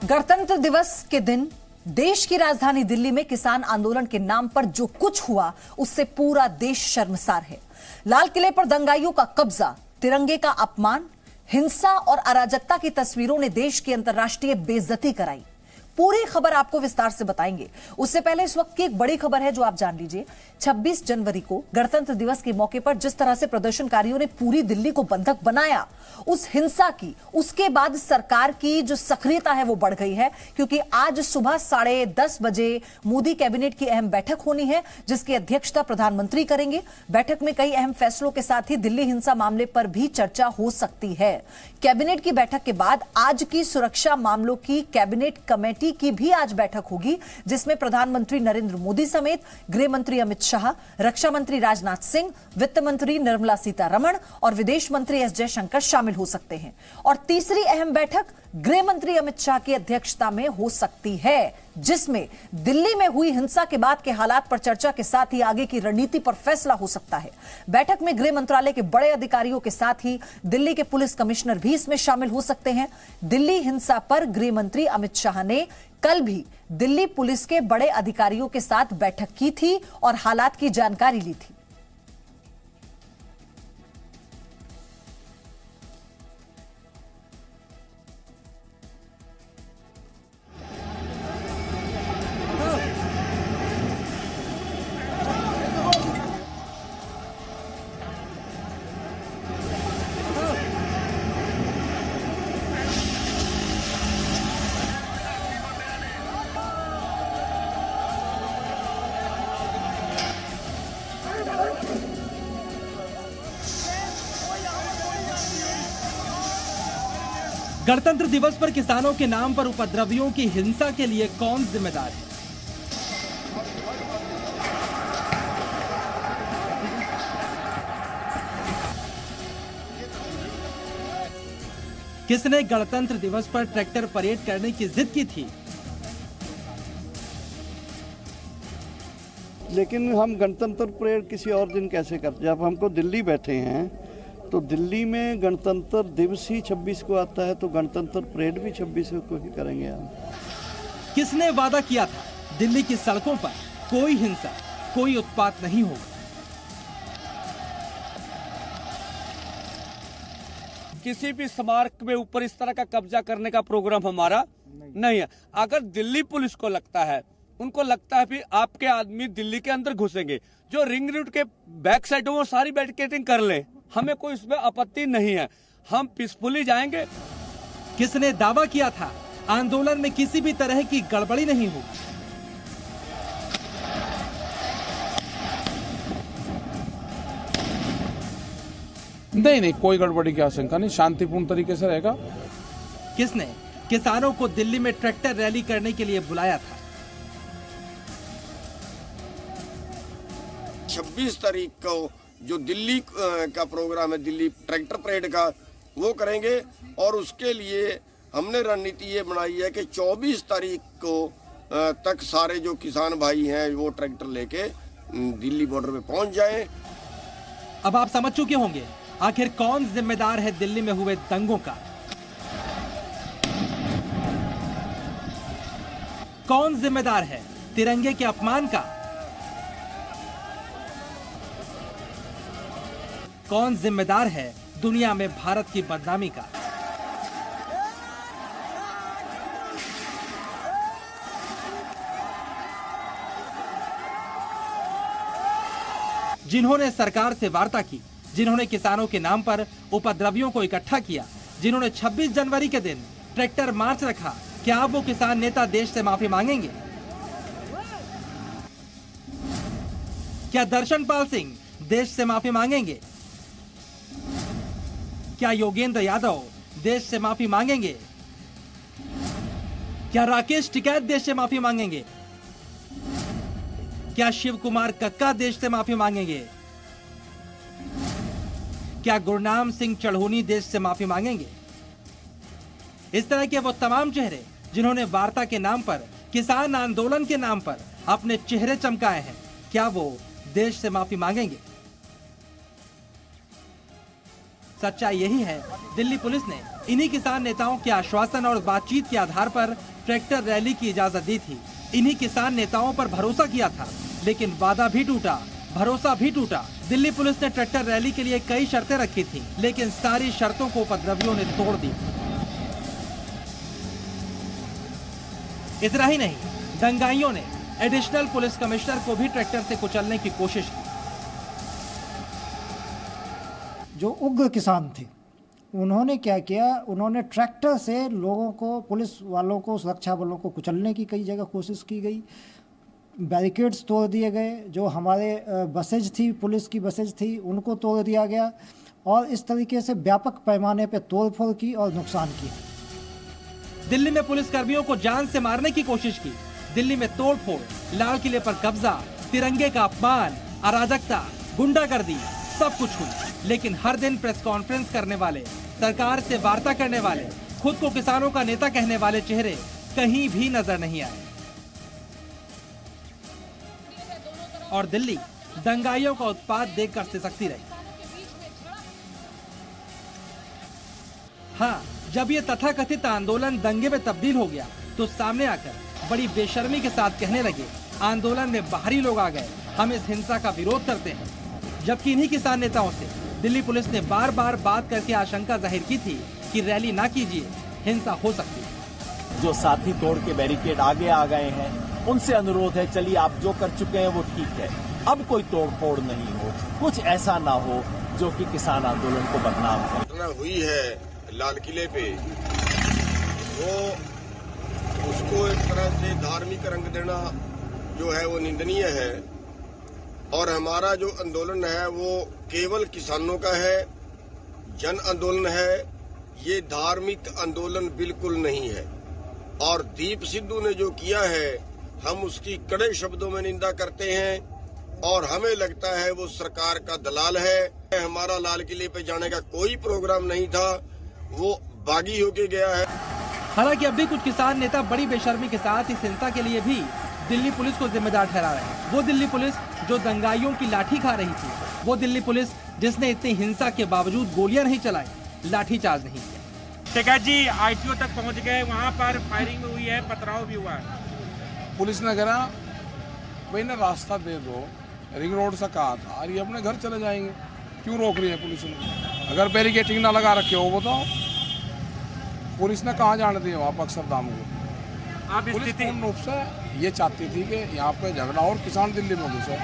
गणतंत्र दिवस के दिन देश की राजधानी दिल्ली में किसान आंदोलन के नाम पर जो कुछ हुआ उससे पूरा देश शर्मसार है। लाल किले पर दंगाइयों का कब्जा, तिरंगे का अपमान, हिंसा और अराजकता की तस्वीरों ने देश की अंतर्राष्ट्रीय बेइज्जती कराई। पूरी खबर आपको विस्तार से बताएंगे। उससे पहले इस वक्त की एक बड़ी खबर है जो आप जान लीजिए। 26 जनवरी को गणतंत्र दिवस के मौके पर जिस तरह से प्रदर्शनकारियों ने पूरी दिल्ली को बंधक बनाया, उस हिंसा की, उसके बाद सरकार की जो सक्रियता है वो बढ़ गई है, क्योंकि आज सुबह 10:30 बजे मोदी कैबिनेट की अहम बैठक होनी है जिसकी अध्यक्षता प्रधानमंत्री करेंगे। बैठक में कई अहम फैसलों के साथ ही दिल्ली हिंसा मामले पर भी चर्चा हो सकती है। कैबिनेट की बैठक के बाद आज की सुरक्षा मामलों की कैबिनेट कमेटी की भी आज बैठक होगी, जिसमें प्रधानमंत्री नरेंद्र मोदी समेत गृह मंत्री अमित शाह, रक्षा मंत्री राजनाथ सिंह, वित्त मंत्री निर्मला सीतारमण और विदेश मंत्री एस जयशंकर शामिल हो सकते हैं। और तीसरी अहम बैठक गृह मंत्री अमित शाह की अध्यक्षता में हो सकती है, जिसमें दिल्ली में हुई हिंसा के बाद के हालात पर चर्चा के साथ ही आगे की रणनीति पर फैसला हो सकता है। बैठक में गृह मंत्रालय के बड़े अधिकारियों के साथ ही दिल्ली के पुलिस कमिश्नर भी इसमें शामिल हो सकते हैं। दिल्ली हिंसा पर गृह मंत्री अमित शाह ने कल भी दिल्ली पुलिस के बड़े अधिकारियों के साथ बैठक की थी और हालात की जानकारी ली थी। गणतंत्र दिवस पर किसानों के नाम पर उपद्रवियों की हिंसा के लिए कौन जिम्मेदार है? किसने गणतंत्र दिवस पर ट्रैक्टर परेड करने की जिद की थी? लेकिन हम गणतंत्र परेड किसी और दिन कैसे करते? जब हमको दिल्ली बैठे हैं तो दिल्ली में गणतंत्र दिवस ही 26 को आता है, तो गणतंत्र परेड भी 26 को ही करेंगे हम। किसने वादा किया था दिल्ली की सड़कों पर कोई हिंसा, कोई उत्पात नहीं होगा? किसी भी स्मारक में ऊपर इस तरह का कब्जा करने का प्रोग्राम हमारा नहीं है। अगर दिल्ली पुलिस को लगता है, उनको लगता है कि आपके आदमी दिल्ली के अंदर घुसेंगे, जो रिंग रोड के बैक साइड वो सारी बैरिकेडिंग कर ले, हमें कोई इसमें आपत्ति नहीं है, हम पीसफुली जाएंगे। किसने दावा किया था आंदोलन में किसी भी तरह की गड़बड़ी नहीं होगी? नहीं, कोई गड़बड़ी की आशंका नहीं, शांतिपूर्ण तरीके से रहेगा। किसने किसानों को दिल्ली में ट्रैक्टर रैली करने के लिए बुलाया था? 26 तारीख को जो दिल्ली का प्रोग्राम है, दिल्ली ट्रैक्टर परेड का, वो करेंगे। और उसके लिए हमने रणनीति ये बनाई है कि 24 तारीख को तक सारे जो किसान भाई हैं वो ट्रैक्टर लेके दिल्ली बॉर्डर पे पहुंच जाएं। अब आप समझ चुके होंगे आखिर कौन जिम्मेदार है दिल्ली में हुए दंगों का। कौन जिम्मेदार है तिरंगे के अपमान का? कौन जिम्मेदार है दुनिया में भारत की बदनामी का? जिन्होंने सरकार से वार्ता की, जिन्होंने किसानों के नाम पर उपद्रवियों को इकट्ठा किया, जिन्होंने 26 जनवरी के दिन ट्रैक्टर मार्च रखा, क्या अब वो किसान नेता देश से माफी मांगेंगे? क्या दर्शनपाल सिंह देश से माफी मांगेंगे? क्या योगेंद्र यादव देश से माफी मांगेंगे? क्या राकेश टिकैत देश से माफी मांगेंगे? क्या शिव कुमार कक्का देश से माफी मांगेंगे? क्या गुरनाम सिंह चढ़ोनी देश से माफी मांगेंगे? इस तरह के वो तमाम चेहरे जिन्होंने वार्ता के नाम पर, किसान आंदोलन के नाम पर अपने चेहरे चमकाए हैं, क्या वो देश से माफी मांगेंगे? सच्चाई यही है, दिल्ली पुलिस ने इन्हीं किसान नेताओं के आश्वासन और बातचीत के आधार पर ट्रैक्टर रैली की इजाजत दी थी। इन्हीं किसान नेताओं पर भरोसा किया था, लेकिन वादा भी टूटा, भरोसा भी टूटा। दिल्ली पुलिस ने ट्रैक्टर रैली के लिए कई शर्तें रखी थी, लेकिन सारी शर्तों को उपद्रवियों ने तोड़ दी। इतना ही नहीं, दंगाइयों ने एडिशनल पुलिस कमिश्नर को भी ट्रैक्टर से कुचलने की कोशिश की। जो उग्र किसान थे उन्होंने क्या किया, उन्होंने ट्रैक्टर से लोगों को, पुलिस वालों को, सुरक्षा बलों को कुचलने की कई जगह कोशिश की गई। बैरिकेड्स तोड़ दिए गए, जो हमारे बसेज थी, पुलिस की बसेज थी, उनको तोड़ दिया गया और इस तरीके से व्यापक पैमाने पर तोड़फोड़ की और नुकसान किया। दिल्ली में पुलिस कर्मियों को जान से मारने की कोशिश की। दिल्ली में तोड़फोड़, लाल किले पर कब्जा, तिरंगे का अपमान, अराजकता, गुंडागर्दी, सब कुछ हुई। लेकिन हर दिन प्रेस कॉन्फ्रेंस करने वाले, सरकार से वार्ता करने वाले, खुद को किसानों का नेता कहने वाले चेहरे कहीं भी नजर नहीं आए। और दिल्ली दंगाइयों का उत्पात देखकर सिसकती रही। हाँ, जब ये तथाकथित आंदोलन दंगे में तब्दील हो गया तो सामने आकर बड़ी बेशर्मी के साथ कहने लगे, आंदोलन में बाहरी लोग आ गए, हम इस हिंसा का विरोध करते हैं। जबकि इन्हीं किसान नेताओं से दिल्ली पुलिस ने बार बार बात करके आशंका जाहिर की थी कि रैली ना कीजिए, हिंसा हो सकती है। जो साथी तोड़ के बैरिकेड आगे आ गए हैं, उनसे अनुरोध है, चलिए आप जो कर चुके हैं वो ठीक है, अब कोई तोड़फोड़ नहीं हो, कुछ ऐसा ना हो जो कि किसान आंदोलन को बदनाम करे। घटना हुई है लाल किले पे, वो उसको एक तरह से धार्मिक रंग देना जो है वो निंदनीय है। और हमारा जो आंदोलन है वो केवल किसानों का है, जन आंदोलन है, ये धार्मिक आंदोलन बिल्कुल नहीं है। और दीप सिद्धू ने जो किया है, हम उसकी कड़े शब्दों में निंदा करते हैं और हमें लगता है वो सरकार का दलाल है। हमारा लाल किले पे जाने का कोई प्रोग्राम नहीं था, वो बागी होके गया है। हालांकि अब भी कुछ किसान नेता बड़ी बेशर्मी के साथ इस हिंसा के लिए भी दिल्ली पुलिस को जिम्मेदार ठहरा रहे हैं। वो दिल्ली पुलिस जो दंगाइयों की लाठी खा रही थी, वो दिल्ली पुलिस जिसने इतनी हिंसा के बावजूद गोलियां नहीं चलाई, लाठीचार्ज नहीं किया। टिकैत जी आईटीओ तक पहुंच गए, वहां पर फायरिंग हुई है, पथराव भी हुआ है। पुलिस ने कहा भाई ना रास्ता दे दो, रिंग रोड से कहा था, और ये अपने घर चले जाएंगे, क्यों रोक रही है पुलिस ने? अगर बैरिकेडिंग ना लगा रखे हो बताओ, पुलिस ने कहाँ जाने दिया वहाँ पर अक्षरधाम को? आप पुलिस पूर्ण रूप से ये चाहती थी कि यहाँ पे झगड़ा और किसान दिल्ली में घुसे।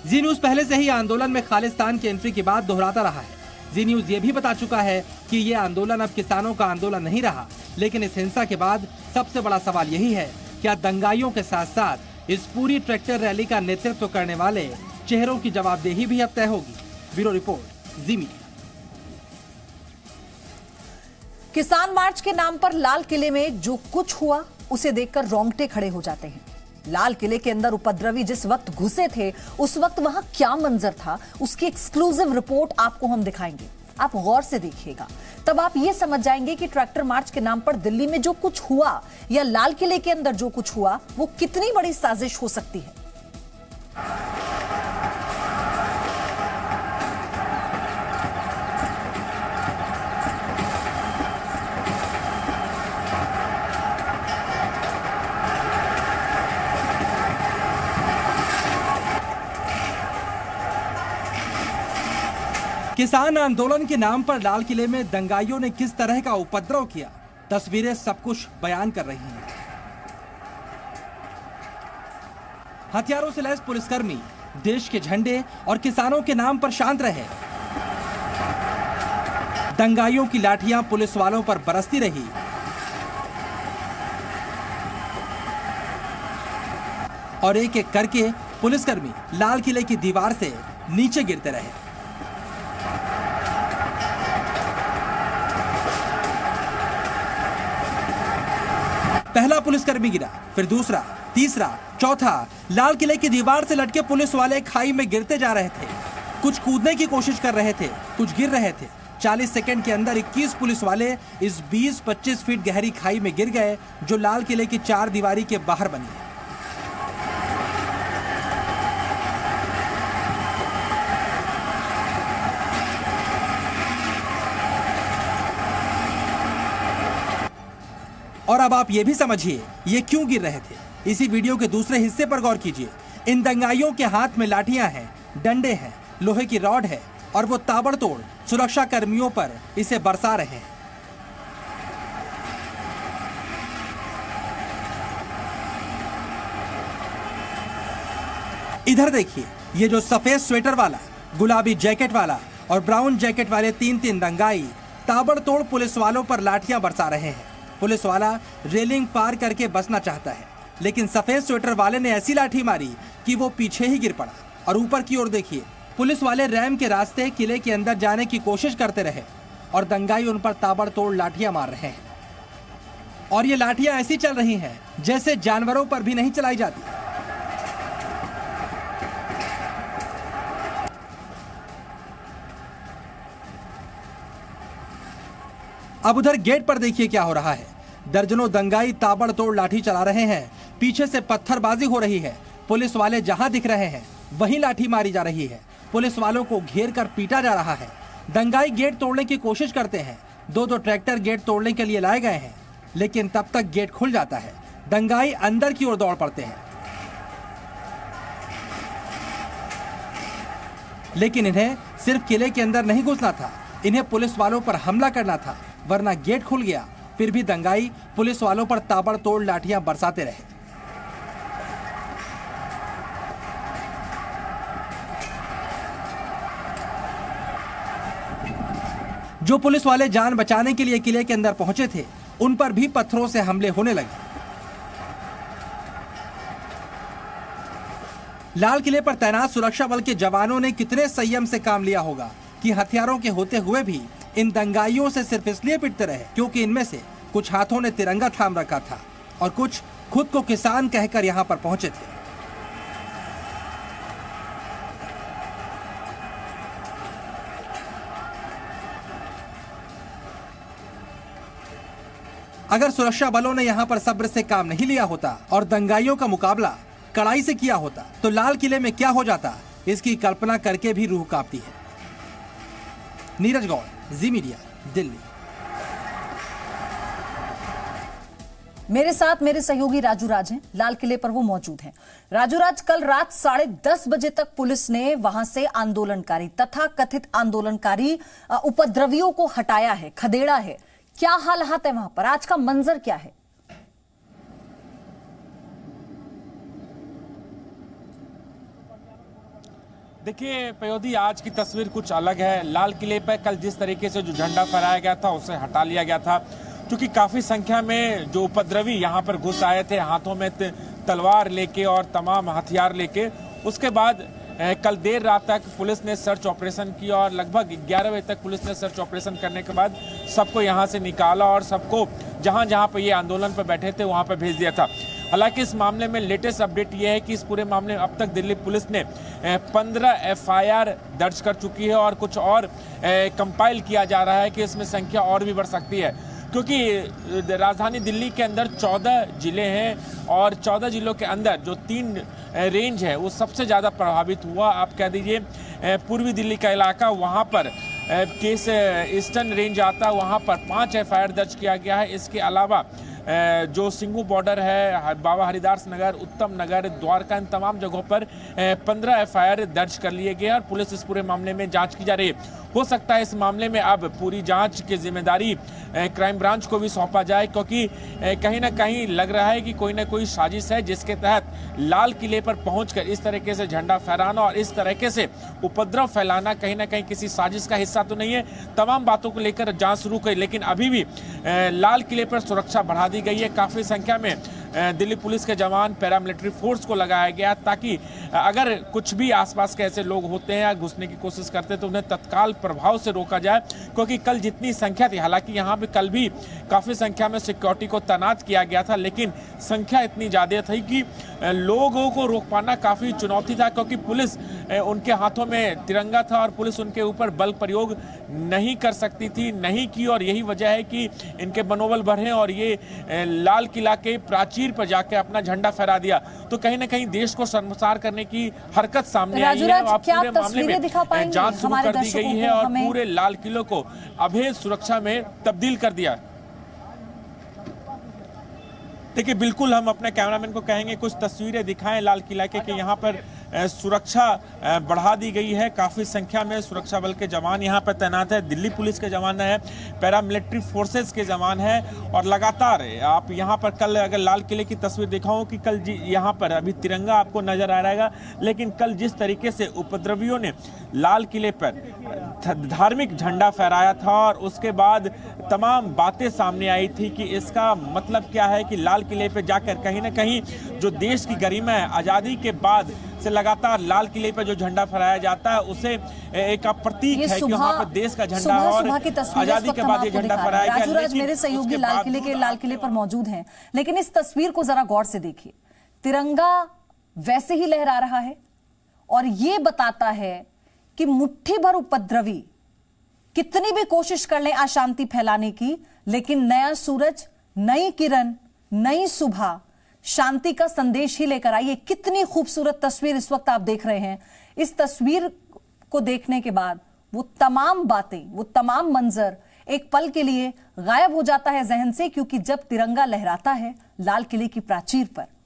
जी न्यूज पहले से ही आंदोलन में खालिस्तान की एंट्री की बात दोहराता रहा है। जी न्यूज ये भी बता चुका है कि ये आंदोलन अब किसानों का आंदोलन नहीं रहा। लेकिन इस हिंसा के बाद सबसे बड़ा सवाल यही है, क्या दंगाइयों के साथ साथ इस पूरी ट्रैक्टर रैली का नेतृत्व करने वाले चेहरों की जवाबदेही भी अब तय होगी। ब्यूरो रिपोर्ट, जी मीडिया। किसान मार्च के नाम पर लाल किले में जो कुछ हुआ उसे देखकर रोंगटे खड़े हो जाते हैं। लाल किले के अंदर उपद्रवी जिस वक्त घुसे थे, उस वक्त वहां क्या मंजर था, उसकी एक्सक्लूसिव रिपोर्ट आपको हम दिखाएंगे। आप गौर से देखिएगा, तब आप ये समझ जाएंगे कि ट्रैक्टर मार्च के नाम पर दिल्ली में जो कुछ हुआ या लाल किले के अंदर जो कुछ हुआ वो कितनी बड़ी साजिश हो सकती है। किसान आंदोलन के नाम पर लाल किले में दंगाइयों ने किस तरह का उपद्रव किया, तस्वीरें सब कुछ बयान कर रही हैं। हथियारों से लैस पुलिसकर्मी देश के झंडे और किसानों के नाम पर शांत रहे। दंगाइयों की लाठियां पुलिस वालों पर बरसती रही। और एक एक करके पुलिसकर्मी लाल किले की दीवार से नीचे गिरते रहे। पहला पुलिसकर्मी गिरा, फिर दूसरा, तीसरा, चौथा। लाल किले की दीवार से लटके पुलिस वाले खाई में गिरते जा रहे थे। कुछ कूदने की कोशिश कर रहे थे, कुछ गिर रहे थे। 40 सेकंड के अंदर 21 पुलिस वाले इस 20-25 फीट गहरी खाई में गिर गए, जो लाल किले की चार दीवारी के बाहर बनी है। और अब आप ये भी समझिए ये क्यों गिर रहे थे। इसी वीडियो के दूसरे हिस्से पर गौर कीजिए। इन दंगाइयों के हाथ में लाठियां हैं, डंडे हैं, लोहे की रॉड है और वो ताबड़तोड़ सुरक्षा कर्मियों पर इसे बरसा रहे हैं। इधर देखिए, ये जो सफेद स्वेटर वाला, गुलाबी जैकेट वाला और ब्राउन जैकेट वाले तीन दंगाई ताबड़तोड़ पुलिस वालों पर लाठियां बरसा रहे हैं। पुलिस वाला रेलिंग पार करके बचना चाहता है, लेकिन सफेद स्वेटर वाले ने ऐसी लाठी मारी कि वो पीछे ही गिर पड़ा। और ऊपर की ओर देखिए, पुलिस वाले रैम के रास्ते किले के अंदर जाने की कोशिश करते रहे और दंगाई उन पर ताबड़तोड़ लाठियां मार रहे हैं। और ये लाठियां ऐसी चल रही हैं जैसे जानवरों पर भी नहीं चलाई जाती। अब उधर गेट पर देखिए क्या हो रहा है। दर्जनों दंगाई ताबड़तोड़ लाठी चला रहे हैं, पीछे से पत्थरबाजी हो रही है। पुलिस वाले जहां दिख रहे हैं वहीं लाठी मारी जा रही है। पुलिस वालों को घेर कर पीटा जा रहा है। दंगाई गेट तोड़ने की कोशिश करते हैं। दो ट्रैक्टर गेट तोड़ने के लिए लाए गए हैं, लेकिन तब तक गेट खुल जाता है। दंगाई अंदर की ओर दौड़ पड़ते हैं, लेकिन इन्हें सिर्फ किले के अंदर नहीं घुसना था, इन्हें पुलिस वालों पर हमला करना था, वरना गेट खुल गया। फिर भी दंगाई पुलिस वालों पर ताबड़तोड़ लाठियां बरसाते रहे। जो पुलिस वाले जान बचाने के लिए किले के अंदर पहुंचे थे, उन पर भी पत्थरों से हमले होने लगे। लाल किले पर तैनात सुरक्षा बल के जवानों ने कितने संयम से काम लिया होगा कि हथियारों के होते हुए भी इन दंगाइयों से सिर्फ इसलिए पिटते रहे क्योंकि इनमें से कुछ हाथों ने तिरंगा थाम रखा था और कुछ खुद को किसान कहकर यहां पर पहुंचे थे। अगर सुरक्षा बलों ने यहां पर सब्र से काम नहीं लिया होता और दंगाइयों का मुकाबला कड़ाई से किया होता तो लाल किले में क्या हो जाता, इसकी कल्पना करके भी रूह कांपती है। नीरज गौड़, जी मीडिया, दिल्ली। मेरे साथ मेरे सहयोगी राजू राज हैं, लाल किले पर वो मौजूद हैं। राजू राज, कल रात 10:30 बजे तक पुलिस ने वहां से आंदोलनकारी तथा कथित आंदोलनकारी उपद्रवियों को हटाया है, खदेड़ा है। क्या हालात है वहां पर, आज का मंजर क्या है? देखिए पयोधी, आज की तस्वीर कुछ अलग है। लाल किले पर कल जिस तरीके से जो झंडा फहराया गया था उसे हटा लिया गया था, क्योंकि काफी संख्या में जो उपद्रवी यहां पर घुस आए थे, हाथों में तलवार लेके और तमाम हथियार लेके। उसके बाद कल देर रात तक पुलिस ने सर्च ऑपरेशन किया और लगभग 11 बजे तक पुलिस ने सर्च ऑपरेशन करने के बाद सबको यहां से निकाला और सबको जहां जहां पर ये आंदोलन पर बैठे थे वहां पर भेज दिया था। हालांकि इस मामले में लेटेस्ट अपडेट ये है कि इस पूरे मामले में अब तक दिल्ली पुलिस ने 15 FIR दर्ज कर चुकी है और कुछ और कंपाइल किया जा रहा है कि इसमें संख्या और भी बढ़ सकती है, क्योंकि राजधानी दिल्ली के अंदर 14 जिले हैं और 14 जिलों के अंदर जो 3 रेंज है वो सबसे ज़्यादा प्रभावित हुआ। आप कह दीजिए पूर्वी दिल्ली का इलाका, वहाँ पर केस ईस्टर्न रेंज आता है, वहाँ पर 5 FIR दर्ज किया गया है। इसके अलावा जो सिंघू बॉर्डर है, बाबा हरिदास नगर, उत्तम नगर, द्वारका, इन तमाम जगहों पर 15 FIR दर्ज कर लिए गए और पुलिस इस पूरे मामले में जांच की जा रही है। हो सकता है इस मामले में अब पूरी जांच की जिम्मेदारी क्राइम ब्रांच को भी सौंपा जाए, क्योंकि कहीं ना कहीं लग रहा है कि कोई ना कोई साजिश है जिसके तहत लाल किले पर पहुंचकर इस तरीके से झंडा फहराना और इस तरीके से उपद्रव फैलाना कहीं ना कहीं किसी साजिश का हिस्सा तो नहीं है। तमाम बातों को लेकर जांच शुरू करी, लेकिन अभी भी लाल किले पर सुरक्षा बढ़ा दी गई है। काफी संख्या में दिल्ली पुलिस के जवान, पैरामिलिट्री फोर्स को लगाया गया ताकि अगर कुछ भी आसपास के ऐसे लोग होते हैं या घुसने की कोशिश करते हैं तो उन्हें तत्काल प्रभाव से रोका जाए, क्योंकि कल जितनी संख्या थी, हालांकि यहाँ पे कल भी काफी संख्या में सिक्योरिटी को तैनात किया गया था, लेकिन संख्या इतनी ज्यादा थी कि लोगों को रोक पाना काफी चुनौती था, क्योंकि पुलिस उनके हाथों में तिरंगा था और पुलिस उनके ऊपर बल प्रयोग नहीं कर सकती थी, नहीं की। और यही वजह है कि इनके मनोबल बढ़े और ये लाल किला के प्राचीर पर जाके अपना झंडा फहरा दिया। तो कहीं ना कहीं देश को शर्मसार करने की हरकत सामने आई है और पूरे मामले में जांच शुरू कर दी गई है और पूरे लाल किले को अभेद सुरक्षा में तब्दील कर दिया। देखिए, बिल्कुल हम अपने कैमरामैन को कहेंगे कुछ तस्वीरें दिखाएं लाल किला के यहाँ पर सुरक्षा बढ़ा दी गई है। काफ़ी संख्या में सुरक्षा बल के जवान यहाँ पर तैनात है, दिल्ली पुलिस के जवान है, पैरामिलिट्री फोर्सेस के जवान है। और लगातार आप यहाँ पर कल अगर लाल किले की तस्वीर दिखाऊं कि कल यहाँ पर अभी तिरंगा आपको नजर आ रहेगा, लेकिन कल जिस तरीके से उपद्रवियों ने लाल किले पर धार्मिक झंडा फहराया था और उसके बाद तमाम बातें सामने आई थी कि इसका मतलब क्या है कि लाल किले पे जाकर कहीं ना कहीं जो देश की गरिमा है, आज़ादी के बाद से लगातार लाल किले पर जो झंडा फहराया जाता है उसे एक प्रतीक है कि वहाँ पर देश का झंडा है और आजादी के बाद ये झंडा फहराया गया। राजू, मेरे सहयोगी लाल किले पर मौजूद हैं, लेकिन इस तस्वीर को जरा गौर से देखिए। तिरंगा वैसे ही लहरा रहा है और ये बताता है कि मुट्ठी भर उपद्रवी कितनी भी कोशिश कर लें अशांति फैलाने की, लेकिन नया सूरज, नई किरण, नई सुबह शांति का संदेश ही लेकर आई। कितनी खूबसूरत तस्वीर इस वक्त आप देख रहे हैं। इस तस्वीर को देखने के बाद वो तमाम बातें, वो तमाम मंजर एक पल के लिए गायब हो जाता है जहन से, क्योंकि जब तिरंगा लहराता है लाल किले की प्राचीर पर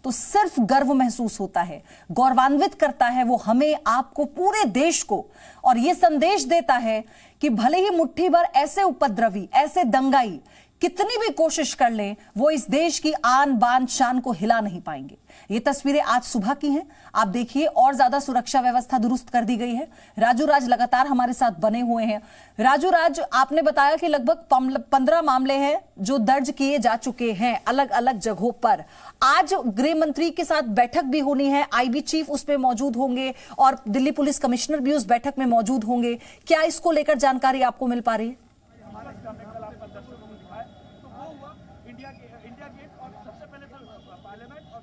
तो सिर्फ गर्व महसूस होता है, गौरवान्वित करता है वो हमें, आपको, पूरे देश को। और ये संदेश देता है कि भले ही मुट्ठी भर ऐसे उपद्रवी, ऐसे दंगाई कितनी भी कोशिश कर लें, वो इस देश की आन बान शान को हिला नहीं पाएंगे। ये तस्वीरें आज सुबह की हैं, आप देखिए। और ज्यादा सुरक्षा व्यवस्था दुरुस्त कर दी गई है। राजू राज लगातार हमारे साथ बने हुए हैं। राजू राज, आपने बताया कि लगभग 15 मामले हैं जो दर्ज किए जा चुके हैं अलग अलग जगहों पर। आज गृह मंत्री के साथ बैठक भी होनी है, आईबी चीफ उसमें मौजूद होंगे और दिल्ली पुलिस कमिश्नर भी उस बैठक में मौजूद होंगे। क्या इसको लेकर जानकारी आपको मिल पा रही है?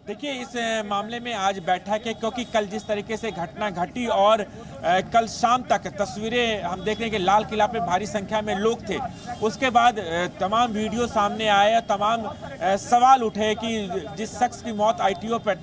देखिए, इस मामले में आज बैठक है क्योंकि कल जिस तरीके से घटना घटी और कल शाम तक तस्वीरें हम देख रहे हैं कि लाल किला पे भारी संख्या में लोग थे, उसके बाद तमाम वीडियो सामने आए, तमाम सवाल उठे कि जिस शख्स की मौत आईटीओ पर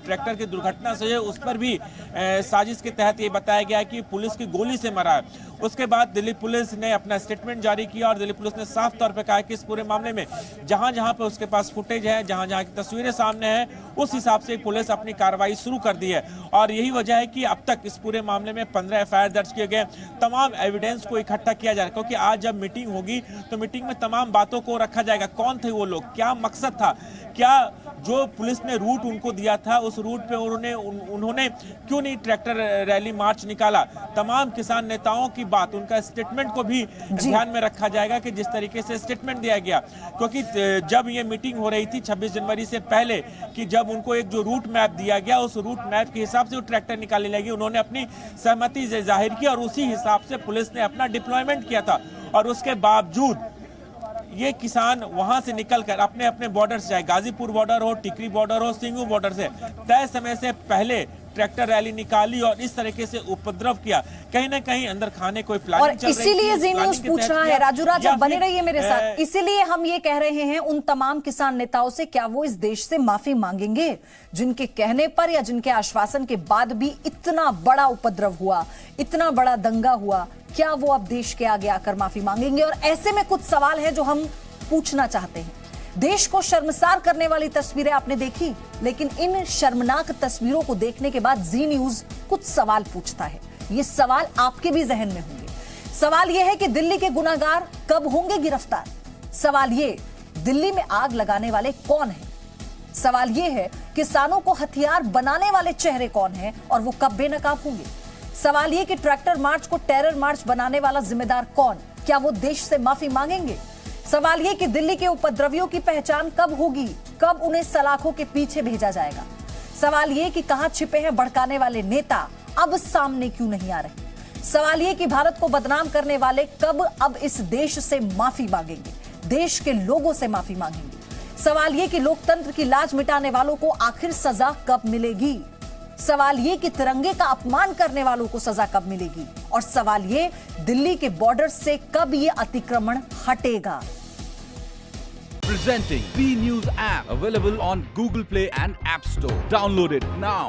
ट्रैक्टर की दुर्घटना से है उस पर भी साजिश के तहत ये बताया गया कि पुलिस की गोली से मरा है। उसके बाद दिल्ली पुलिस ने अपना स्टेटमेंट जारी किया और दिल्ली पुलिस ने साफ तौर पर कहा कि इस पूरे मामले में जहां जहां पर उसके पास फुटेज है, जहां जहां की तस्वीरें सामने हैं, उस हिसाब से पुलिस अपनी कार्रवाई शुरू कर दी है। और यही वजह है कि अब तक इस पूरे मामले में 15 एफआईआर दर्ज किए गए, तमाम एविडेंस को इकट्ठा किया जा रहा है क्योंकि आज जब मीटिंग होगी तो मीटिंग में तमाम बातों को रखा जाएगा। कौन थे वो लोग, क्या मकसद था, क्या जो पुलिस ने रूट उनको दिया था उस रूट पे उन्होंने क्यों नहीं ट्रैक्टर रैली मार्च निकाला, तमाम किसान नेताओं की बात, उनका स्टेटमेंट को भी ध्यान में रखा जाएगा कि जिस तरीके से स्टेटमेंट दिया गया। क्योंकि जब ये मीटिंग हो रही थी 26 जनवरी से पहले कि जब उनको एक जो रूट मैप दिया गया उस रूट मैप के हिसाब से वो ट्रैक्टर निकालने लगी, उन्होंने अपनी सहमति जाहिर की और उसी हिसाब से पुलिस ने अपना डिप्लॉयमेंट किया था। और उसके बावजूद ये किसान वहां से निकलकर अपने अपने बॉर्डर से, चाहे गाजीपुर बॉर्डर हो, टिकरी बॉर्डर हो, सिंगू बॉर्डर से तय समय से पहले ट्रैक्टर रैली निकाली और इस तरीके से उपद्रव किया। कहीं ना कहीं अंदर खाने कोई प्लानिंग चल रही थी। इसीलिए जी न्यूज पूछ रहा है, राजू राज आप बने रहिए मेरे साथ। इसीलिए हम ये कह रहे हैं उन तमाम किसान नेताओं से, क्या वो इस देश से माफी मांगेंगे जिनके कहने पर या जिनके आश्वासन के बाद भी इतना बड़ा उपद्रव हुआ, इतना बड़ा दंगा हुआ? क्या वो अब देश के आगे आकर माफी मांगेंगे? और ऐसे में कुछ सवाल है जो हम पूछना चाहते हैं। देश को शर्मसार करने वाली तस्वीरें आपने देखी, लेकिन इन शर्मनाक तस्वीरों को देखने के बाद जी न्यूज कुछ सवाल पूछता है। ये सवाल आपके भी जहन में होंगे। सवाल यह है कि दिल्ली के गुनाहगार कब होंगे गिरफ्तार? सवाल ये, दिल्ली में आग लगाने वाले कौन हैं? सवाल यह है, किसानों को हथियार बनाने वाले चेहरे कौन हैं और वो कब बेनकाब होंगे? सवाल यह कि ट्रैक्टर मार्च को टेरर मार्च बनाने वाला जिम्मेदार कौन? क्या वो देश से माफी मांगेंगे? सवाल यह कि दिल्ली के उपद्रवियों की पहचान कब होगी? कब उन्हें सलाखों के पीछे भेजा जाएगा? सवाल यह कि कहां छिपे हैं भड़काने वाले नेता, अब सामने क्यों नहीं आ रहे? सवाल यह कि भारत को बदनाम करने वाले कब अब इस देश से माफी मांगेंगे, देश के लोगों से माफी मांगेंगे? सवाल यह कि लोकतंत्र की लाज मिटाने वालों को आखिर सजा कब मिलेगी? सवाल ये कि तिरंगे का अपमान करने वालों को सजा कब मिलेगी? और सवाल ये, दिल्ली के बॉर्डर से कब ये अतिक्रमण हटेगा? Presenting B News app, available on Google Play and App Store. Download it now.